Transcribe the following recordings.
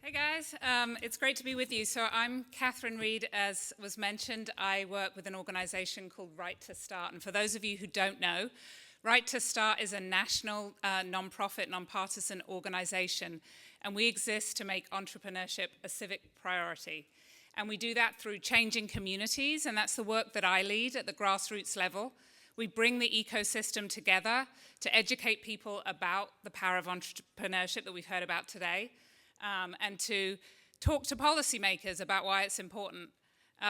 Hey guys, it's great to be with you. So I'm Catherine Reed, as was mentioned. I work with an organization called Right to Start. And for those of you who don't know, Right to Start is a national nonprofit, nonpartisan organization. And we exist to make entrepreneurship a civic priority. And we do that through changing communities, and that's the work that I lead at the grassroots level. We bring the ecosystem together to educate people about the power of entrepreneurship that we've heard about today. And to talk to policymakers about why it's important.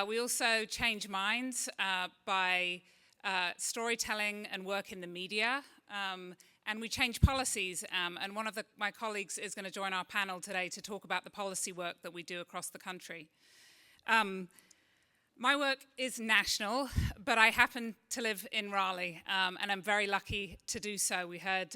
We also change minds by storytelling and work in the media, and we change policies. And one of my colleagues is going to join our panel today to talk about the policy work that we do across the country. My work is national, but I happen to live in Raleigh, and I'm very lucky to do so. We heard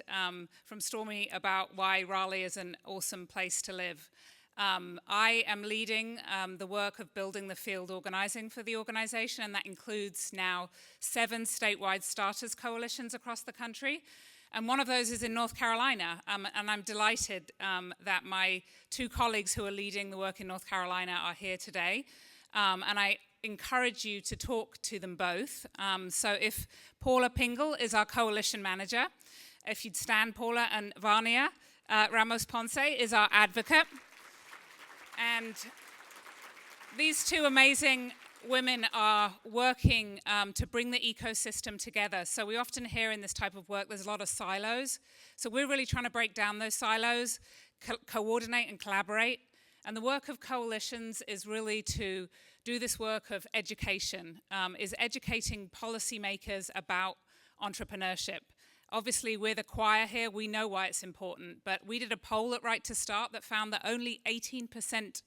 from Stormy about why Raleigh is an awesome place to live. I am leading the work of building the field organizing for the organization, and that includes now 7 statewide starters coalitions across the country. And one of those is in North Carolina, and I'm delighted that my 2 colleagues who are leading the work in North Carolina are here today. And I encourage you to talk to them both. So if Paula Pingle is our coalition manager, if you'd stand, Paula, and Vania Ramos Ponce is our advocate. And these 2 amazing women are working to bring the ecosystem together. So we often hear in this type of work there's a lot of silos. So we're really trying to break down those silos, coordinate and collaborate. And the work of coalitions is really to do this work of education, is educating policymakers about entrepreneurship. Obviously, we're the choir here. We know why it's important. But we did a poll at Right to Start that found that only 18%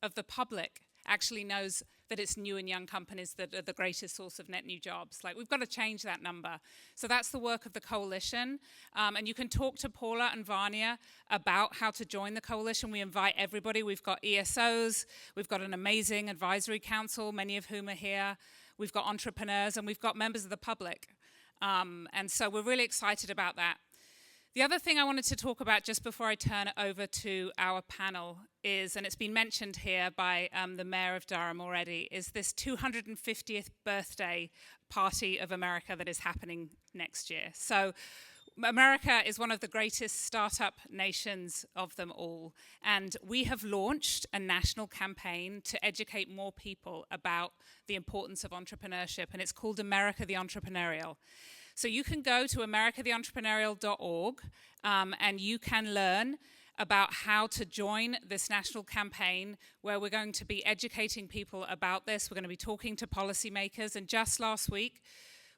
of the public actually knows that it's new and young companies that are the greatest source of net new jobs. Like, we've got to change that number. So that's the work of the coalition. And you can talk to Paula and Vania about how to join the coalition. We invite everybody. We've got ESOs. We've got an amazing advisory council, many of whom are here. We've got entrepreneurs, and we've got members of the public. And so we're really excited about that. The other thing I wanted to talk about just before I turn it over to our panel is, and it's been mentioned here by the Mayor of Durham already, is this 250th birthday party of America that is happening next year. So America is one of the greatest startup nations of them all, and we have launched a national campaign to educate more people about the importance of entrepreneurship, and it's called America the Entrepreneurial. So you can go to americatheentrepreneurial.org and you can learn about how to join this national campaign where we're going to be educating people about this. We're going to be talking to policymakers. And just last week,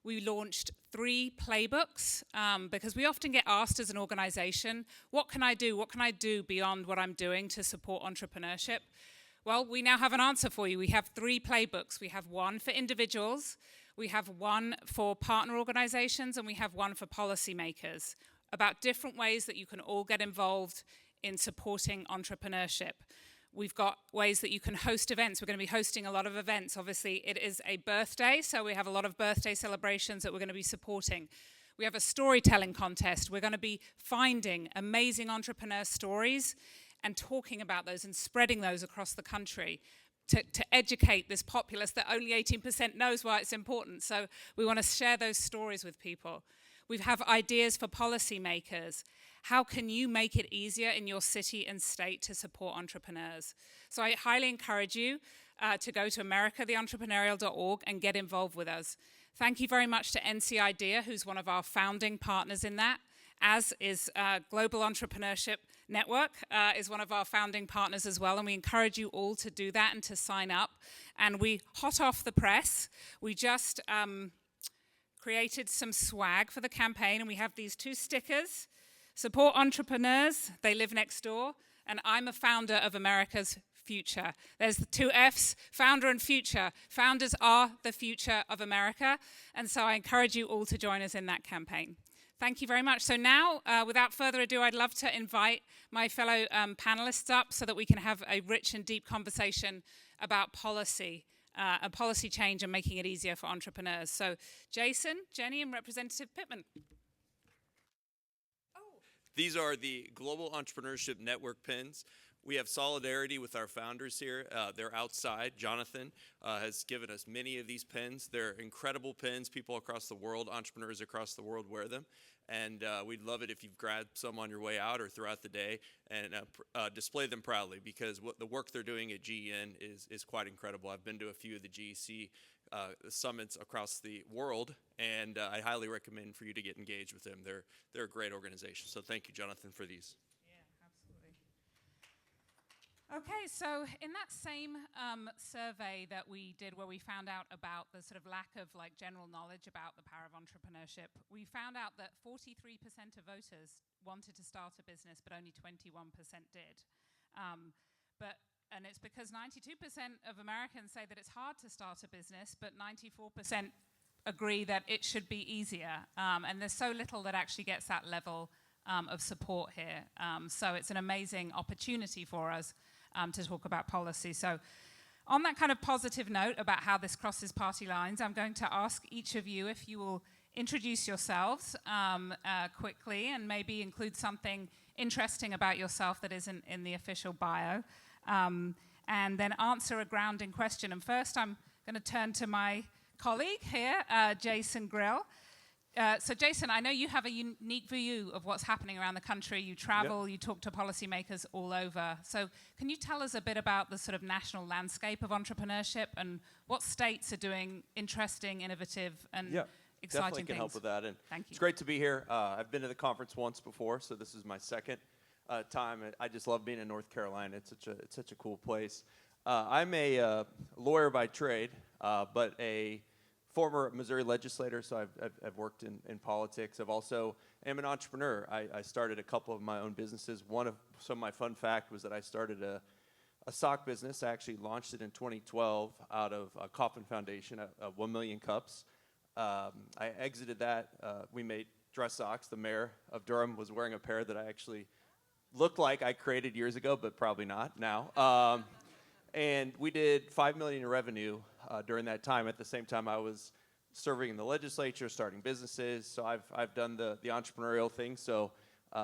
we launched 3 playbooks because we often get asked as an organization, what can I do? What can I do beyond what I'm doing to support entrepreneurship? Well, we now have an answer for you. We have 3 playbooks. We have one for individuals, we have one for partner organizations, and we have one for policymakers about different ways that you can all get involved in supporting entrepreneurship. We've got ways that you can host events. We're going to be hosting a lot of events. Obviously, it is a birthday, so we have a lot of birthday celebrations that we're going to be supporting. We have a storytelling contest. We're going to be finding amazing entrepreneur stories and talking about those and spreading those across the country to educate this populace that only 18% knows why it's important. So we want to share those stories with people. We have ideas for policymakers. How can you make it easier in your city and state to support entrepreneurs? So I highly encourage you to go to americatheentrepreneurial.org and get involved with us. Thank you very much to NC IDEA, who's one of our founding partners in that, as is Global Entrepreneurship Network is one of our founding partners as well, and we encourage you all to do that and to sign up. And we, hot off the press, we just created some swag for the campaign, and we have these 2 stickers. Support entrepreneurs, they live next door, and I'm a founder of America's future. There's the 2 F's, founder and future. Founders are the future of America, and so I encourage you all to join us in that campaign. Thank you very much. So now, without further ado, I'd love to invite my fellow panelists up so that we can have a rich and deep conversation about policy, policy change and making it easier for entrepreneurs. So Jason, Jenny, and Representative Pittman. These are the Global Entrepreneurship Network pins. We have solidarity with our founders here. They're outside. Jonathan has given us many of these pins. They're incredible pins. People across the world, entrepreneurs across the world wear them. And we'd love it if you've grabbed some on your way out or throughout the day and display them proudly, because what the work they're doing at GEN is quite incredible. I've been to a few of the GEC summits across the world, and I highly recommend for you to get engaged with them. They're a great organization. So thank you, Jonathan, for these. Yeah, absolutely. Okay, so in that same survey that we did, where we found out about the sort of lack of like general knowledge about the power of entrepreneurship, we found out that 43% of voters wanted to start a business, but only 21% did. And it's because 92% of Americans say that it's hard to start a business, but 94% agree that it should be easier. And there's so little that actually gets that level of support here. So it's an amazing opportunity for us to talk about policy. So on that kind of positive note about how this crosses party lines, I'm going to ask each of you if you will introduce yourselves quickly and maybe include something interesting about yourself that isn't in the official bio. And then answer a grounding question. And first, I'm going to turn to my colleague here, Jason Grill. So, Jason, I know you have a unique view of what's happening around the country. You travel, you talk to policymakers all over. So, can you tell us a bit about the sort of national landscape of entrepreneurship and what states are doing interesting, innovative, and exciting definitely can help with that. And thank you. It's great to be here. I've been to the conference once before, so this is my second time. I just love being in North Carolina. It's such a cool place. I'm a lawyer by trade, but a former Missouri legislator, so I've worked in politics. I've also am an entrepreneur. I started a couple of my own businesses. Some of my fun fact was that I started a sock business. I actually launched it in 2012 out of a Coffin Foundation, 1 million cups. I exited that. We made dress socks. The mayor of Durham was wearing a pair that I actually looked like I created years ago, but probably not now. And we did $5 million in revenue during that time. At the same time, I was serving in the legislature, starting businesses. So I've done the entrepreneurial thing. So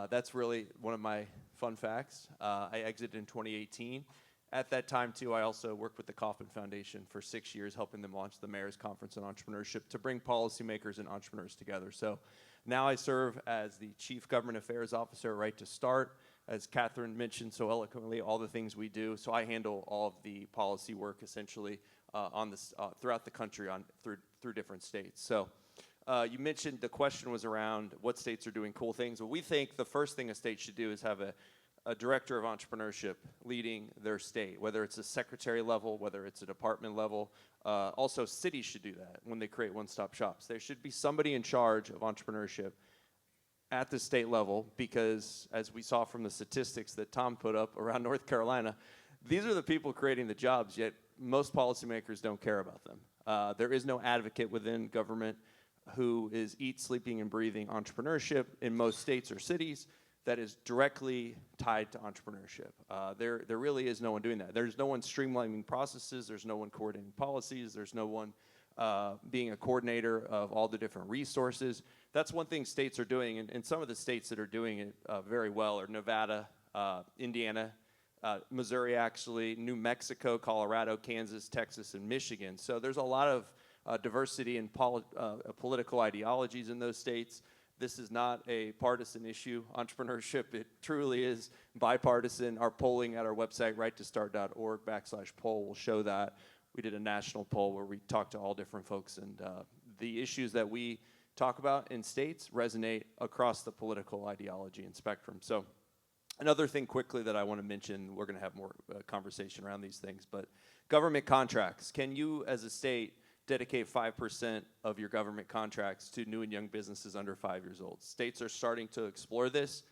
that's really one of my fun facts. I exited in 2018. At that time, too, I also worked with the Coffin Foundation for 6 years, helping them launch the Mayor's Conference on Entrepreneurship to bring policymakers and entrepreneurs together. So now I serve as the Chief Government Affairs Officer at Right to Start. As Catherine mentioned so eloquently, all the things we do. So I handle all of the policy work, essentially, throughout the country through different states. So you mentioned the question was around what states are doing cool things. Well, we think the first thing a state should do is have a director of entrepreneurship leading their state, whether it's a secretary level, whether it's a department level. Also, cities should do that when they create one-stop shops. There should be somebody in charge of entrepreneurship at the state level, because as we saw from the statistics that Tom put up around North Carolina, these are the people creating the jobs, yet most policymakers don't care about them. There is no advocate within government who is sleeping, and breathing entrepreneurship in most states or cities that is directly tied to entrepreneurship. There really is no one doing that. There's no one streamlining processes. There's no one coordinating policies. There's no one being a coordinator of all the different resources. That's one thing states are doing, and some of the states that are doing it very well are Nevada, Indiana, Missouri actually, New Mexico, Colorado, Kansas, Texas, and Michigan. So there's a lot of diversity in political ideologies in those states. This is not a partisan issue. Entrepreneurship, it truly is bipartisan. Our polling at our website, righttostart.org/poll, will show that. We did a national poll where we talked to all different folks, and the issues that we talk about in states resonate across the political ideology and spectrum. So another thing quickly that I want to mention, we're going to have more conversation around these things, but government contracts. Can you as a state dedicate 5% of your government contracts to new and young businesses under 5 years old? States are starting to explore this.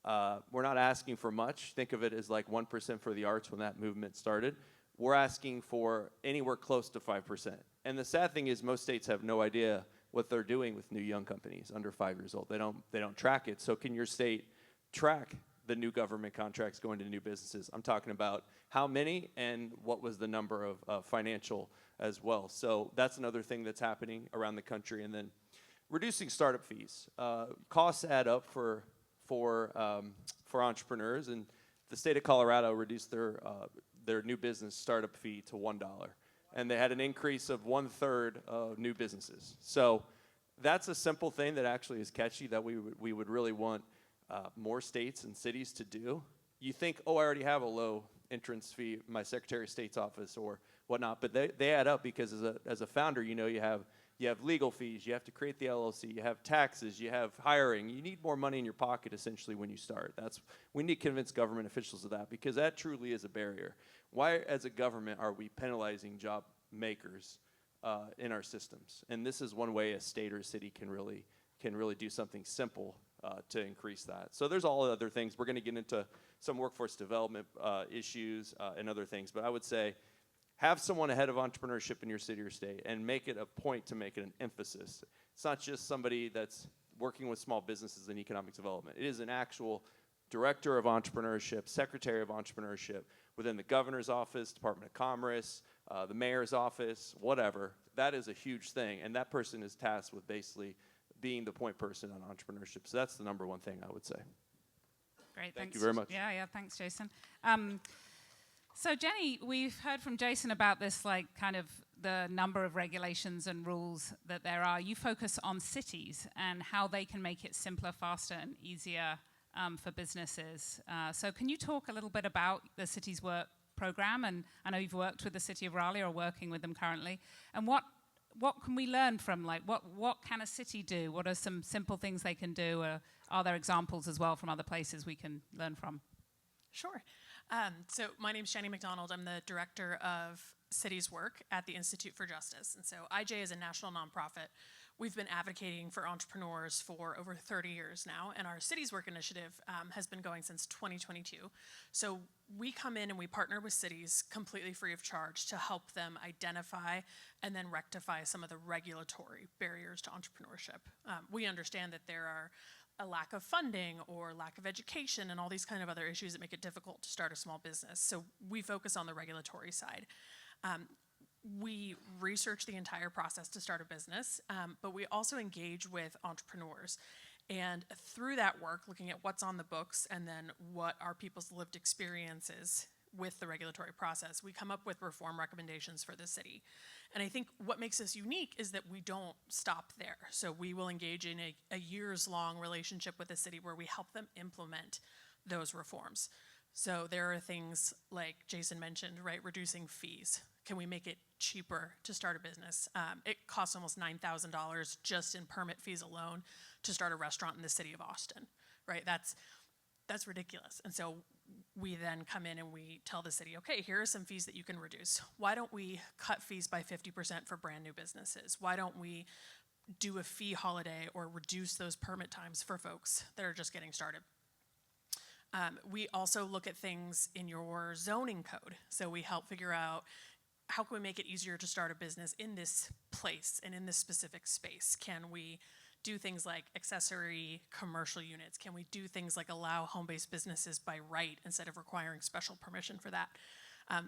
We're not asking for much. Think of it as like 1% for the arts when that movement started. We're asking for anywhere close to 5%. And the sad thing is most states have no idea what they're doing with new young companies under 5 years old. They don't track it. So can your state track the new government contracts going to new businesses? I'm talking about how many and what was the number of financial as well. So that's another thing that's happening around the country. And then reducing startup fees. Costs add up for for entrepreneurs, and the state of Colorado reduced their new business startup fee to $1, and they had an increase of 1/3 of new businesses. So that's a simple thing that actually is catchy that we would really want more states and cities to do. You think, oh, I already have a low entrance fee in my Secretary of State's office or whatnot, but they add up because as a founder, you have legal fees, you have to create the LLC, you have taxes, you have hiring. You need more money in your pocket essentially when you start. We need to convince government officials of that because that truly is a barrier. Why, as a government, are we penalizing job makers in our systems? And this is one way a state or a city can really do something simple to increase that. So there's all other things. We're going to get into some workforce development issues and other things, but I would say have someone ahead of entrepreneurship in your city or state and make it a point to make it an emphasis. It's not just somebody that's working with small businesses and economic development. It is an actual director of entrepreneurship, secretary of entrepreneurship within the governor's office, Department of Commerce, the mayor's office, whatever. That is a huge thing, and that person is tasked with basically being the point person on entrepreneurship. So that's the number one thing I would say. Great, Thank you very much. Yeah, thanks, Jason. So Jenny, we've heard from Jason about this, like kind of the number of regulations and rules that there are. You focus on cities and how they can make it simpler, faster, and easier for businesses. So can you talk a little bit about the Cities Work program? And I know you've worked with the city of Raleigh or working with them currently. And what can we learn from, like, what can a city do? What are some simple things they can do? Are there examples as well from other places we can learn from? Sure. So my name is Jenny McDonald. I'm the director of Cities Work at the Institute for Justice. And so IJ is a national nonprofit. We've been advocating for entrepreneurs for over 30 years now, and our Cities Work initiative has been going since 2022. So we come in and we partner with cities completely free of charge to help them identify and then rectify some of the regulatory barriers to entrepreneurship. We understand that there are a lack of funding or lack of education and all these kind of other issues that make it difficult to start a small business. So we focus on the regulatory side. We research the entire process to start a business, but we also engage with entrepreneurs. And through that work, looking at what's on the books and then what are people's lived experiences with the regulatory process, we come up with reform recommendations for the city. And I think what makes us unique is that we don't stop there. So we will engage in a years-long relationship with the city where we help them implement those reforms. So there are things like Jason mentioned, right, reducing fees. Can we make it cheaper to start a business? It costs almost $9,000 just in permit fees alone to start a restaurant in the city of Austin, right? That's ridiculous. And so we then come in and we tell the city, okay, here are some fees that you can reduce. Why don't we cut fees by 50% for brand new businesses? Why don't we do a fee holiday or reduce those permit times for folks that are just getting started? We also look at things in your zoning code. So we help figure out how can we make it easier to start a business in this place and in this specific space? Can we do things like accessory commercial units? Can we do things like allow home-based businesses by right instead of requiring special permission for that?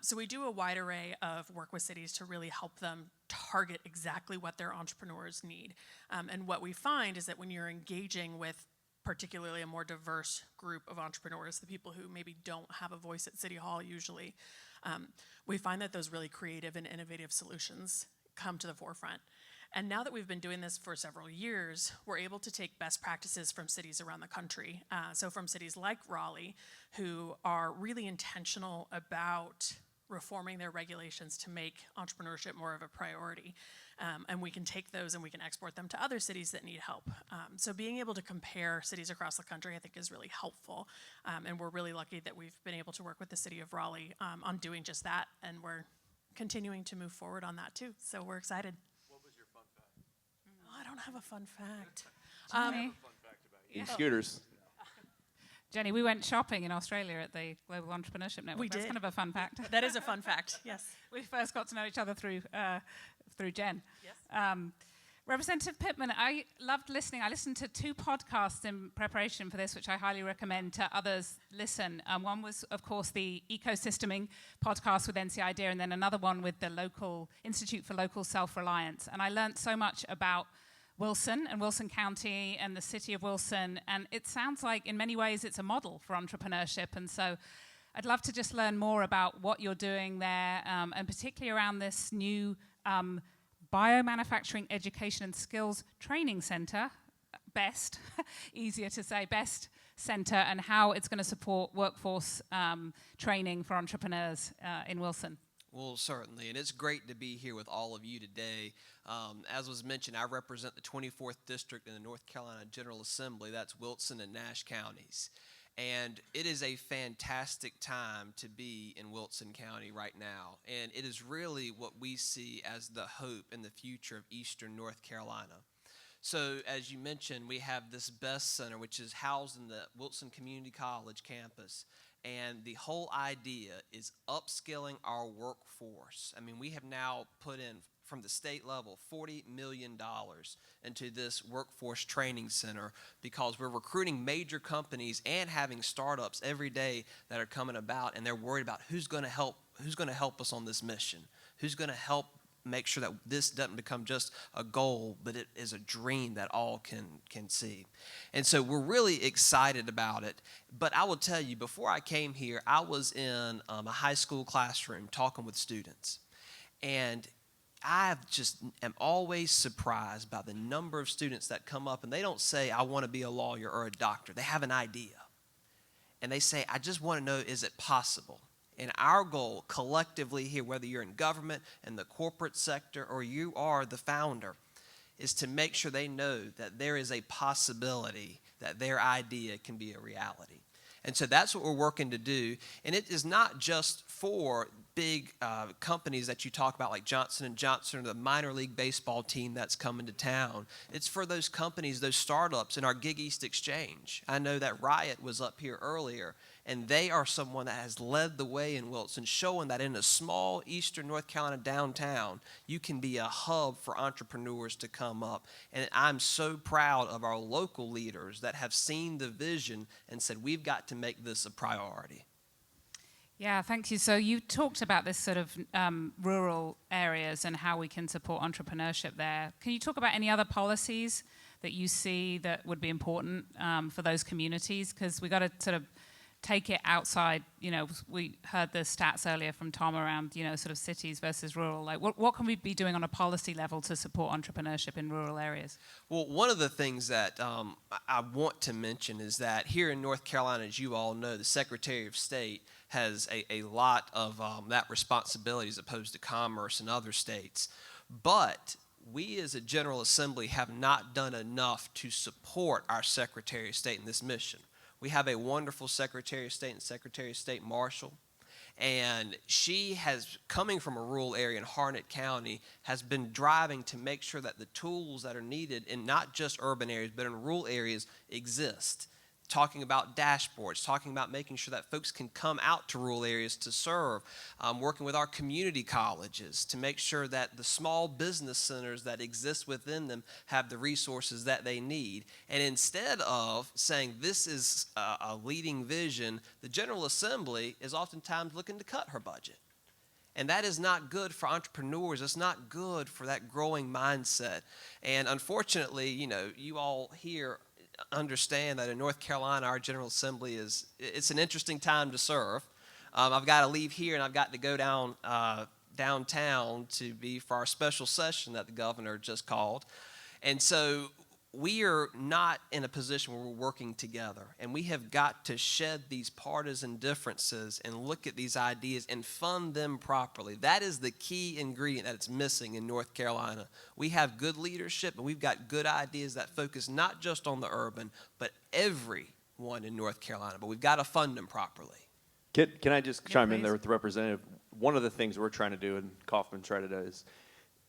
So we do a wide array of work with cities to really help them target exactly what their entrepreneurs need. And what we find is that when you're engaging with particularly a more diverse group of entrepreneurs, the people who maybe don't have a voice at City Hall usually, we find that those really creative and innovative solutions come to the forefront. And now that we've been doing this for several years, we're able to take best practices from cities around the country. So from cities like Raleigh, who are really intentional about reforming their regulations to make entrepreneurship more of a priority. And we can take those and we can export them to other cities that need help. So being able to compare cities across the country, I think, is really helpful. And we're really lucky that we've been able to work with the city of Raleigh on doing just that. And we're continuing to move forward on that too. So we're excited. What was your fun fact? Oh, I don't have a fun fact. Jenny? I have a fun fact about you. Scooters. Jenny, we went shopping in Australia at the Global Entrepreneurship Network. We That's did. kind of a fun fact. That is a fun fact, yes. We first got to know each other through Jen. Yes. Representative Pittman, I loved listening. I listened to 2 podcasts in preparation for this, which I highly recommend to others listen. One was, of course, the Ecosysteming podcast with NC IDEA, and then another one with the local Institute for Local Self-Reliance. And I learned so much about Wilson and Wilson County and the city of Wilson. And it sounds like in many ways it's a model for entrepreneurship. And so I'd love to just learn more about what you're doing there, and particularly around this new biomanufacturing education and skills training center, BEST, easier to say, BEST center, and how it's going to support workforce training for entrepreneurs in Wilson. Well, certainly, and it's great to be here with all of you today. As was mentioned, I represent the 24th District in the North Carolina General Assembly. That's Wilson and Nash counties. And it is a fantastic time to be in Wilson County right now. And it is really what we see as the hope and the future of Eastern North Carolina. So as you mentioned, we have this BEST Center, which is housed in the Wilson Community College campus. And the whole idea is upskilling our workforce. I mean, we have now put in, from the state level, $40 million into this workforce training center because we're recruiting major companies and having startups every day that are coming about, and they're worried about who's going to help us on this mission, who's going to help make sure that this doesn't become just a goal, but it is a dream that all can see. And so we're really excited about it. But I will tell you, before I came here, I was in a high school classroom talking with students. And I am always surprised by the number of students that come up and they don't say, I want to be a lawyer or a doctor. They have an idea. And they say, I just want to know, is it possible? And our goal collectively here, whether you're in government, in the corporate sector, or you are the founder, is to make sure they know that there is a possibility that their idea can be a reality. And so that's what we're working to do. And it is not just for big companies that you talk about like Johnson & Johnson or the minor league baseball team that's coming to town. It's for those companies, those startups in our Gig East Exchange. I know that Riot was up here earlier, and they are someone that has led the way in Wilson, showing that in a small Eastern North Carolina downtown, you can be a hub for entrepreneurs to come up. And I'm so proud of our local leaders that have seen the vision and said, we've got to make this a priority. Yeah, thank you. So you talked about this sort of rural areas and how we can support entrepreneurship there. Can you talk about any other policies that you see that would be important for those communities? Because we got to sort of take it outside. You know, we heard the stats earlier from Tom around, you know, sort of cities versus rural. Like, what can we be doing on a policy level to support entrepreneurship in rural areas? Well, one of the things that I want to mention is that here in North Carolina, as you all know, the Secretary of State has a lot of that responsibility as opposed to Commerce and other states. But we as a General Assembly have not done enough to support our Secretary of State in this mission. We have a wonderful Secretary of State and Secretary of State Marshall, and she has, coming from a rural area in Harnett County, has been driving to make sure that the tools that are needed in not just urban areas but in rural areas exist. Talking about dashboards, talking about making sure that folks can come out to rural areas to serve, working with our community colleges to make sure that the small business centers that exist within them have the resources that they need. And instead of saying this is a leading vision, the General Assembly is oftentimes looking to cut her budget. And that is not good for entrepreneurs. It's not good for that growing mindset. And unfortunately, you know, you all here understand that in North Carolina, our General Assembly it's an interesting time to serve. I've got to leave here and I've got to go downtown to be for our special session that the governor just called. And so we are not in a position where we're working together, and we have got to shed these partisan differences and look at these ideas and fund them properly. That is the key ingredient that it's missing in North Carolina. We have good leadership, and we've got good ideas that focus not just on the urban, but everyone in North Carolina, but we've got to fund them properly. Can I just chime in please. there with the representative? One of the things we're trying to do, and Kaufman tried to do, is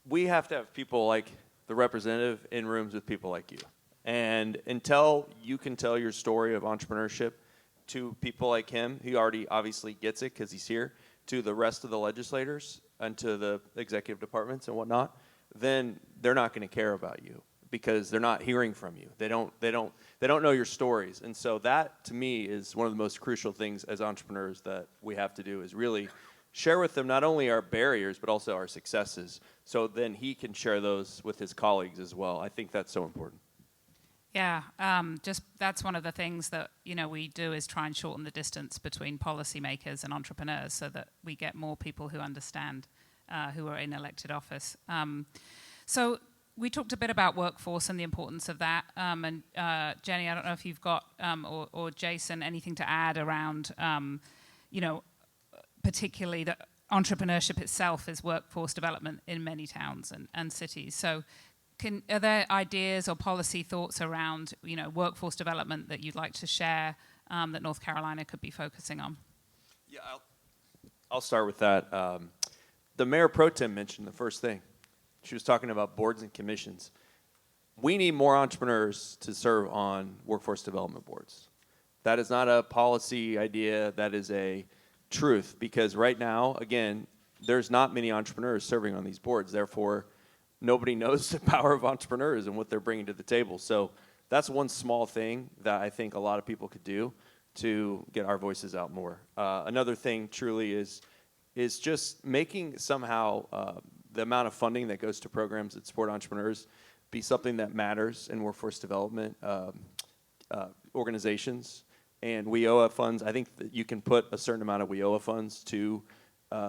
we have to have people like the representative in rooms with people like you. And until you can tell your story of entrepreneurship to people like him, he already obviously gets it because he's here, to the rest of the legislators and to the executive departments and whatnot, then they're not going to care about you because they're not hearing from you. They don't know your stories. And so that, to me, is one of the most crucial things as entrepreneurs that we have to do, is really share with them not only our barriers, but also our successes. So then he can share those with his colleagues as well. I think that's so important. Yeah, just that's one of the things that we do is try and shorten the distance between policymakers and entrepreneurs, so that we get more people who understand, who are in elected office. So we talked a bit about workforce and the importance of that. And Jenny, I don't know if you've got or Jason anything to add around, particularly that entrepreneurship itself is workforce development in many towns and cities. So are there ideas or policy thoughts around, workforce development that you'd like to share that North Carolina could be focusing on? Yeah, I'll start with that. The Mayor Pro Tem mentioned the first thing. She was talking about boards and commissions. We need more entrepreneurs to serve on workforce development boards. That is not a policy idea. That is a truth, because right now, again, there's not many entrepreneurs serving on these boards. Therefore, nobody knows the power of entrepreneurs and what they're bringing to the table. So that's one small thing that I think a lot of people could do to get our voices out more. Another thing truly is just making somehow the amount of funding that goes to programs that support entrepreneurs be something that matters in workforce development organizations. And WIOA funds, I think that you can put a certain amount of WIOA funds to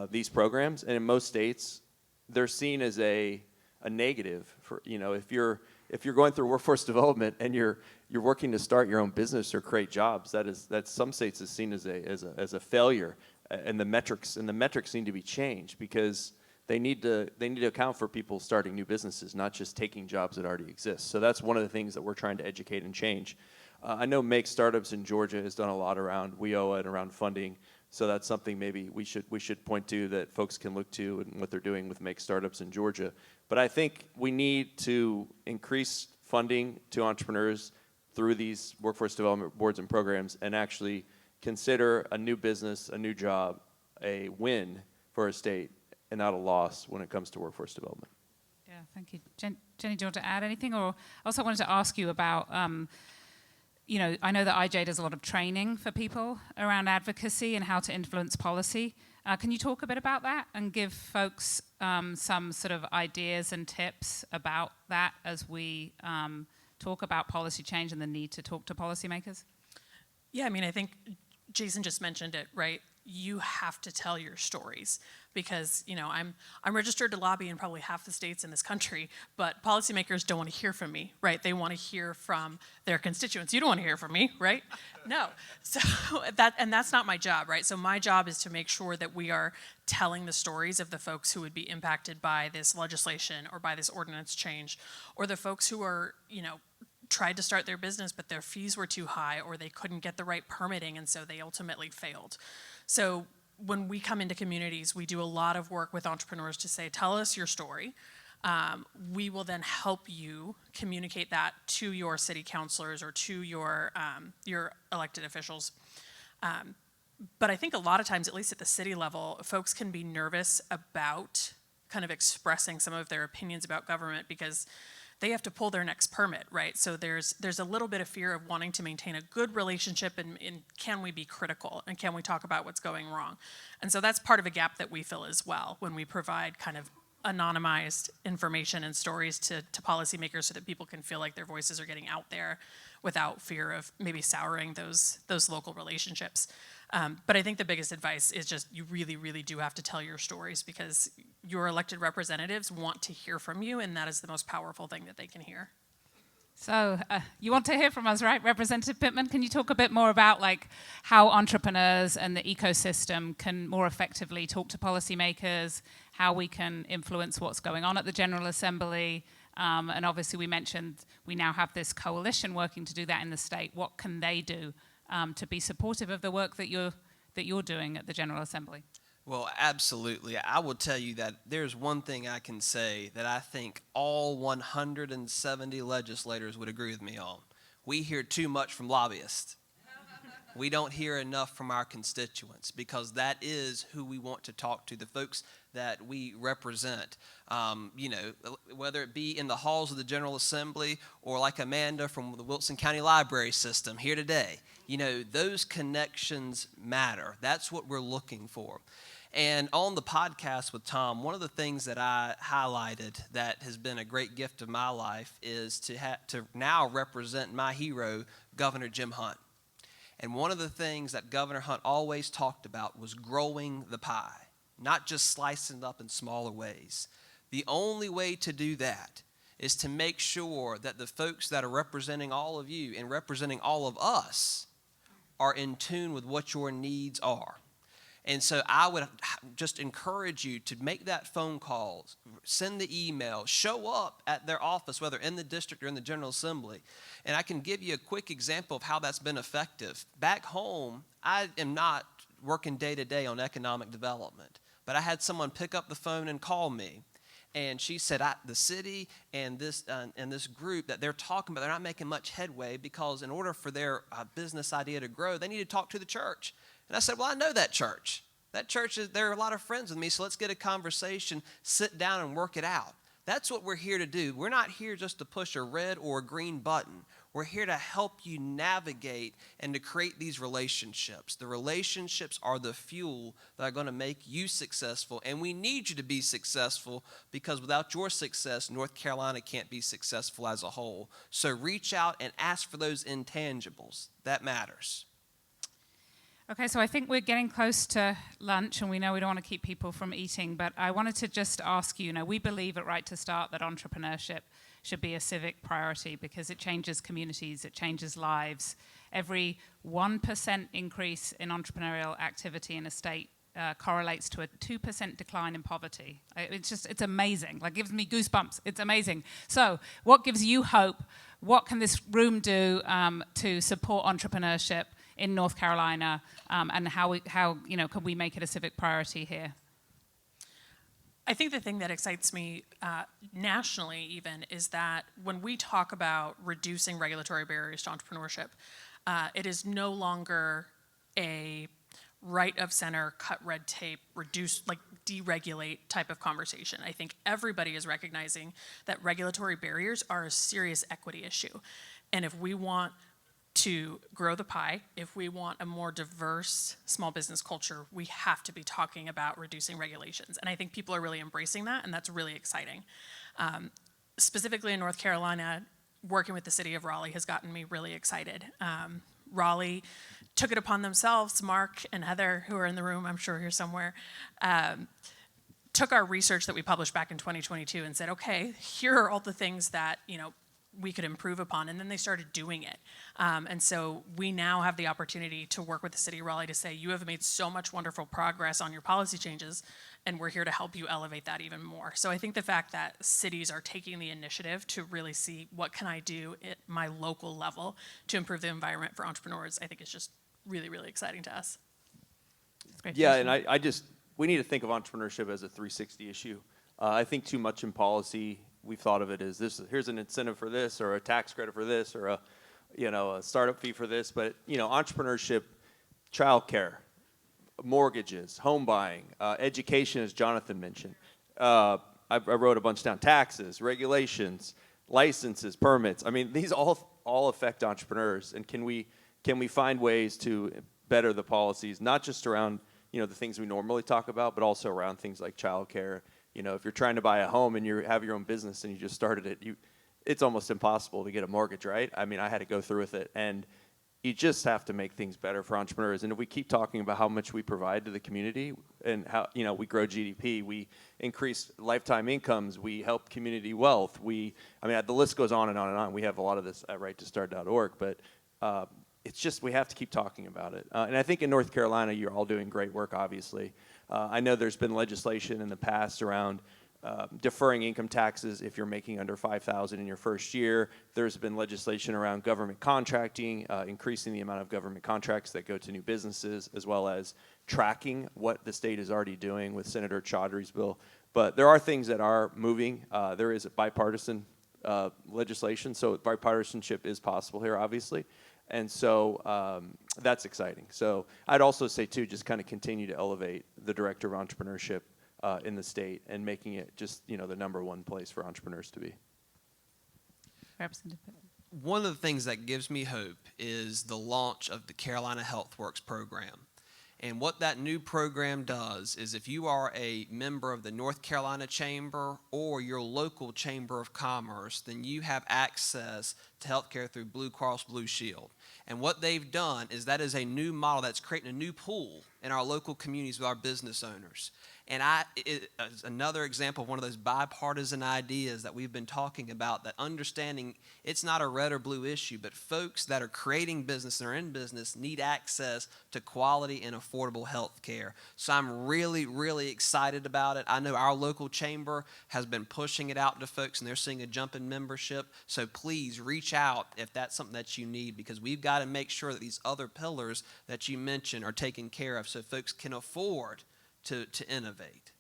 these programs. And in most states, they're seen as a negative for, if you're going through workforce development and you're working to start your own business or create jobs, that some states is seen as a failure, and the metrics need to be changed, because they need to account for people starting new businesses, not just taking jobs that already exist. So that's one of the things that we're trying to educate and change. I know Make Startups in Georgia has done a lot around WIOA and around funding. So that's something maybe we should point to, that folks can look to, and what they're doing with Make Startups in Georgia. But I think we need to increase funding to entrepreneurs through these workforce development boards and programs, and actually consider a new business, a new job, a win for a state and not a loss when it comes to workforce development. Yeah, thank you. Jenny, do you want to add anything? Or also wanted to ask you about, I know that IJ does a lot of training for people around advocacy and how to influence policy. Can you talk a bit about that and give folks some sort of ideas and tips about that as we talk about policy change and the need to talk to policymakers? Yeah, I think Jason just mentioned it, right? You have to tell your stories, because I'm registered to lobby in probably half the states in this country, but policymakers don't want to hear from me, right? They want to hear from their constituents. You don't want to hear from me, right? No. So that's not my job, right? So my job is to make sure that we are telling the stories of the folks who would be impacted by this legislation or by this ordinance change, or the folks who are, tried to start their business, but their fees were too high, or they couldn't get the right permitting, and so they ultimately failed. So when we come into communities, we do a lot of work with entrepreneurs to say, tell us your story. We will then help you communicate that to your city councilors or to your elected officials. But I think a lot of times, at least at the city level, folks can be nervous about kind of expressing some of their opinions about government, because they have to pull their next permit, right? So there's a little bit of fear of wanting to maintain a good relationship, and can we be critical, and can we talk about what's going wrong? And so that's part of a gap that we fill as well, when we provide kind of anonymized information and stories to policymakers, so that people can feel like their voices are getting out there without fear of maybe souring those local relationships. But I think the biggest advice is just, you really, really do have to tell your stories, because your elected representatives want to hear from you, and that is the most powerful thing that they can hear. So you want to hear from us, right? Representative Pittman, can you talk a bit more about how entrepreneurs and the ecosystem can more effectively talk to policymakers, how we can influence what's going on at the General Assembly? And obviously we mentioned we now have this coalition working to do that in the state. What can they do to be supportive of the work that you're doing at the General Assembly? Well, absolutely. I will tell you that there's one thing I can say that I think all 170 legislators would agree with me on. We hear too much from lobbyists. We don't hear enough from our constituents because that is who we want to talk to, the folks that we represent. Whether it be in the halls of the General Assembly or like Amanda from the Wilson County Library System here today. Those connections matter. That's what we're looking for. And on the podcast with Tom, one of the things that I highlighted that has been a great gift of my life is to now represent my hero, Governor Jim Hunt. And one of the things that Governor Hunt always talked about was growing the pie, not just slicing it up in smaller ways. The only way to do that is to make sure that the folks that are representing all of you and representing all of us are in tune with what your needs are. And so I would just encourage you to make that phone call, send the email, show up at their office, whether in the district or in the General Assembly. And I can give you a quick example of how that's been effective. Back home, I am not working day to day on economic development, but I had someone pick up the phone and call me. And she said, the city and this group that they're talking about, they're not making much headway because in order for their business idea to grow, they need to talk to the church. And I said, well, I know that church. That church, there are a lot of friends with me, so let's get a conversation, sit down and work it out. That's what we're here to do. We're not here just to push a red or a green button. We're here to help you navigate and to create these relationships. The relationships are the fuel that are going to make you successful, and we need you to be successful because without your success, North Carolina can't be successful as a whole. So reach out and ask for those intangibles. That matters. Okay, so I think we're getting close to lunch, and we know we don't want to keep people from eating, but I wanted to just ask you, we believe at Right to Start that entrepreneurship should be a civic priority because it changes communities, it changes lives. Every 1% increase in entrepreneurial activity in a state correlates to a 2% decline in poverty. It's amazing. It gives me goosebumps. It's amazing. So what gives you hope? What can this room do to support entrepreneurship in North Carolina, and how can we make it a civic priority here? I think the thing that excites me nationally even is that when we talk about reducing regulatory barriers to entrepreneurship, it is no longer a right of center, cut red tape, reduce, deregulate type of conversation. I think everybody is recognizing that regulatory barriers are a serious equity issue. And if we want to grow the pie, if we want a more diverse small business culture, we have to be talking about reducing regulations. And I think people are really embracing that, and that's really exciting. Specifically in North Carolina, working with the city of Raleigh has gotten me really excited. Raleigh took it upon themselves, Mark and Heather, who are in the room, I'm sure here somewhere, took our research that we published back in 2022 and said, okay, here are all the things that, we could improve upon, and then they started doing it. And so we now have the opportunity to work with the city of Raleigh to say, you have made so much wonderful progress on your policy changes, and we're here to help you elevate that even more. So I think the fact that cities are taking the initiative to really see what can I do at my local level to improve the environment for entrepreneurs, I think is just really, really exciting to us. Yeah, and we need to think of entrepreneurship as a 360 issue. I think too much in policy, we've thought of it as this. Here's an incentive for this, or a tax credit for this, or a startup fee for this. But entrepreneurship, childcare, mortgages, home buying, education, as Jonathan mentioned. I wrote a bunch down: taxes, regulations, licenses, permits. I mean, these all affect entrepreneurs. And can we find ways to better the policies, not just around the things we normally talk about, but also around things like childcare. If you're trying to buy a home and you have your own business and you just started it, it's almost impossible to get a mortgage, right? I mean, I had to go through with it. And you just have to make things better for entrepreneurs. And if we keep talking about how much we provide to the community and how, we grow GDP, we increase lifetime incomes, we help community wealth, the list goes on and on and on. We have a lot of this at righttostart.org, but it's just we have to keep talking about it. And I think in North Carolina, you're all doing great work, obviously. I know there's been legislation in the past around deferring income taxes if you're making under $5,000 in your first year. There's been legislation around government contracting, increasing the amount of government contracts that go to new businesses, as well as tracking what the state is already doing with Senator Chaudhry's bill. But there are things that are moving. There is bipartisan legislation, so bipartisanship is possible here, obviously. And so that's exciting. So I'd also say, too, just kind of continue to elevate the director of entrepreneurship in the state and making it just, the #1 place for entrepreneurs to be. Representative Pittman. One of the things that gives me hope is the launch of the Carolina HealthWorks program. And what that new program does is if you are a member of the North Carolina Chamber or your local Chamber of Commerce, then you have access to healthcare through Blue Cross Blue Shield. And what they've done is that is a new model that's creating a new pool in our local communities with our business owners. And it's another example of one of those bipartisan ideas that we've been talking about, that understanding it's not a red or blue issue, but folks that are creating business and are in business need access to quality and affordable health care. So I'm really, really excited about it. I know our local chamber has been pushing it out to folks, and they're seeing a jump in membership. So please reach out if that's something that you need, because we've got to make sure that these other pillars that you mentioned are taken care of so folks can afford to innovate.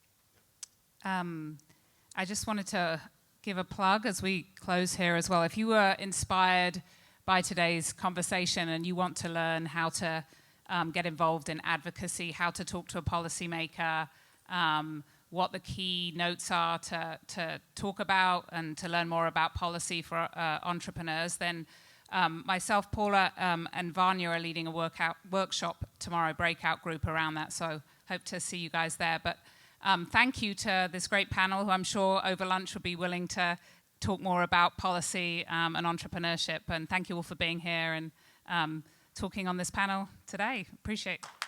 I just wanted to give a plug as we close here as well. If you were inspired by today's conversation and you want to learn how to get involved in advocacy, how to talk to a policymaker, what the key notes are to talk about and to learn more about policy for entrepreneurs, then myself, Paula, and Vanya are leading a workshop tomorrow, breakout group around that. So hope to see you guys there. But thank you to this great panel, who I'm sure over lunch will be willing to talk more about policy and entrepreneurship. And thank you all for being here and talking on this panel today. Appreciate it.